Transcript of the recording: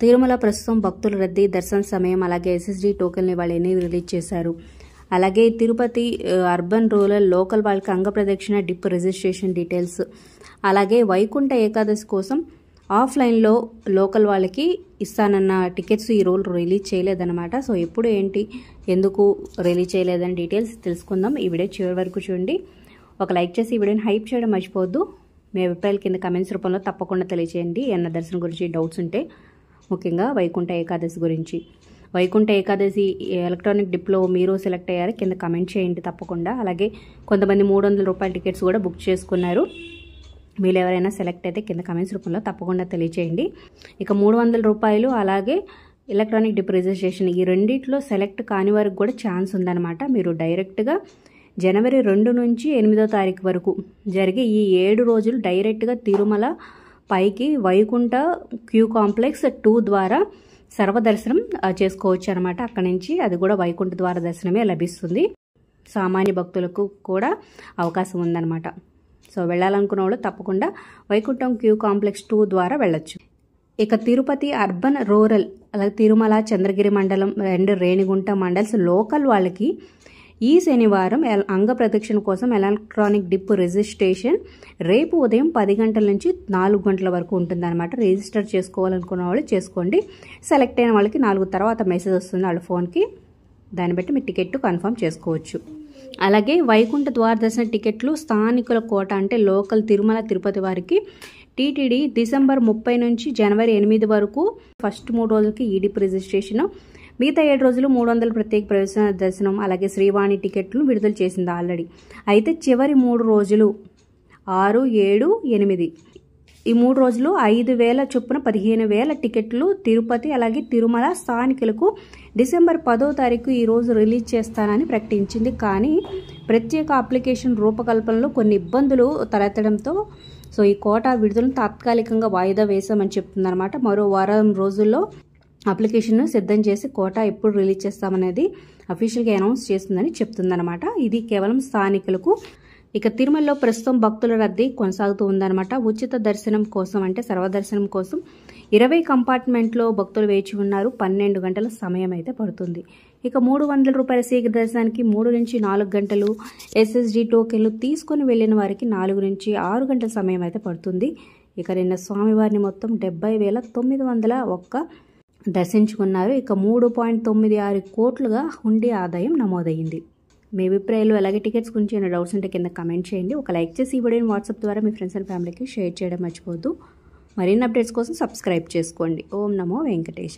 తిరుమల ప్రస్తుతం భక్తుల రద్దీ, దర్శన సమయం, అలాగే ఎస్ఎస్డి టోకెన్ వాళ్ళని రిలీజ్ చేశారు. అలాగే తిరుపతి అర్బన్ రూరల్ లోకల్ వాళ్ళకి అంగప్రదక్షిణ డిప్ రిజిస్ట్రేషన్ డీటెయిల్స్, అలాగే వైకుంఠ ఏకాదశి కోసం ఆఫ్లైన్లో లోకల్ వాళ్ళకి ఇస్తానన్న టికెట్స్ ఈ రోజు రిలీజ్ చేయలేదన్నమాట. సో ఎప్పుడు ఏంటి ఎందుకు రిలీజ్ చేయలేదని డీటెయిల్స్ తెలుసుకుందాం. ఈ వీడియో చివరి వరకు చూడండి. ఒక లైక్ చేసి ఈ వీడియోని హైప్ చేయడం మర్చిపోవద్దు. మీ అభిప్రాయాలు కింద కమెంట్స్ రూపంలో తప్పకుండా తెలియజేయండి. ఏమన్నా దర్శనం గురించి డౌట్స్ ఉంటే, ముఖ్యంగా వైకుంఠ ఏకాదశి గురించి. వైకుంఠ ఏకాదశి ఎలక్ట్రానిక్ డిప్లో మీరు సెలెక్ట్ అయ్యారు, కింద కమెంట్ చేయండి తప్పకుండా. అలాగే కొంతమంది 300 రూపాయల టికెట్స్ కూడా బుక్ చేసుకున్నారు. మీరు ఎవరైనా సెలెక్ట్ అయితే కింద కమెంట్స్ రూపంలో తప్పకుండా తెలియజేయండి. ఇక 300 రూపాయలు అలాగే ఎలక్ట్రానిక్ డిప్ రిజిస్ట్రేషన్, ఈ రెండిట్లో సెలెక్ట్ కాని వారికి కూడా ఛాన్స్ ఉందన్నమాట. మీరు డైరెక్ట్గా జనవరి 2 నుంచి 8వ తారీఖు వరకు జరిగే ఈ 7 రోజులు డైరెక్ట్గా తిరుమల పైకి వైకుంఠ క్యూ కాంప్లెక్స్ 2 ద్వారా సర్వదర్శనం చేసుకోవచ్చు అనమాట. అక్కడి నుంచి అది కూడా వైకుంఠ ద్వార దర్శనమే లభిస్తుంది. సామాన్య భక్తులకు కూడా అవకాశం ఉందన్నమాట. సో వెళ్ళాలనుకున్న వాళ్ళు తప్పకుండా వైకుంఠం క్యూ కాంప్లెక్స్ 2 ద్వారా వెళ్ళొచ్చు. ఇక తిరుపతి అర్బన్ రూరల్ అలాగే తిరుమల చంద్రగిరి మండలం 2 రేణిగుంట మండల్స్ లోకల్ వాళ్ళకి ఈ శనివారం అంగ ప్రదక్షిణ కోసం ఎలక్ట్రానిక్ డిప్ రిజిస్ట్రేషన్ రేపు ఉదయం 10 గంటల నుంచి 4 గంటల వరకు ఉంటుందన్నమాట. రిజిస్టర్ చేసుకోవాలనుకున్న వాళ్ళు చేసుకోండి. సెలెక్ట్ అయిన వాళ్ళకి 4 తర్వాత మెసేజ్ వస్తుంది వాళ్ళ ఫోన్కి. దాన్ని బట్టి మీ టికెట్ కన్ఫర్మ్ చేసుకోవచ్చు. అలాగే వైకుంఠ ద్వార దర్శన టికెట్లు స్థానికుల కోట అంటే లోకల్ తిరుమల తిరుపతి వారికి టీటీడీ డిసెంబర్ 30 నుంచి జనవరి 8 వరకు ఫస్ట్ 3 రోజులకి ఈ డిప్ రిజిస్ట్రేషన్, మిగతా 7 రోజులు 300 ప్రత్యేక ప్రవేశ దర్శనం అలాగే శ్రీవాణి టికెట్లు విడుదల చేసింది ఆల్రెడీ. అయితే చివరి 3 రోజులు 6, 7, 8 ఈ 3 రోజులు 5,000 చొప్పున 15,000 టికెట్లు తిరుపతి అలాగే తిరుమల స్థానికులకు డిసెంబర్ 10వ తారీఖు ఈ రోజు రిలీజ్ చేస్తానని ప్రకటించింది. కానీ ప్రత్యేక అప్లికేషన్ రూపకల్పనలో కొన్ని ఇబ్బందులు తలెత్తడంతో సో ఈ కోటా విడుదలను తాత్కాలికంగా వాయిదా వేశామని చెప్తుందన్నమాట. మరో వారం రోజుల్లో అప్లికేషన్ సిద్ధం చేసి కోటా ఎప్పుడు రిలీజ్ చేస్తామనేది అఫీషియల్గా అనౌన్స్ చేస్తుందని చెప్తుందన్నమాట. ఇది కేవలం స్థానికులకు. ఇక తిరుమలలో ప్రస్తుతం భక్తుల రద్దీ కొనసాగుతూ ఉందన్నమాట. ఉచిత దర్శనం కోసం అంటే సర్వదర్శనం కోసం 20 కంపార్ట్మెంట్లో భక్తులు వేచి ఉన్నారు. 12 గంటల సమయం అయితే పడుతుంది. ఇక 300 రూపాయల శీఘ్ర దర్శనానికి 3 నుంచి 4 గంటలు, ఎస్ఎస్డి టోకెన్లు తీసుకుని వెళ్లిన వారికి 4 నుంచి 6 గంటల సమయం అయితే పడుతుంది. ఇక నిన్న స్వామివారిని మొత్తం 70,901 దర్శించుకున్నారు. ఇక 3.96 కోట్లుగా హుండీ ఆదాయం నమోదైంది. మీ అభిప్రాయాలు అలాగే టికెట్స్ గురించి ఏమైనా డౌట్స్ ఉంటే కింద కమెంట్ చేయండి. ఒక లైక్ చేసి ఈ వీడియోని వాట్సాప్ ద్వారా మీ ఫ్రెండ్స్ అండ్ ఫ్యామిలీకి షేర్ చేయడం మర్చిపోవద్దు. మరిన్ని అప్డేట్స్ కోసం సబ్స్క్రైబ్ చేసుకోండి. ఓం నమో వెంకటేశ.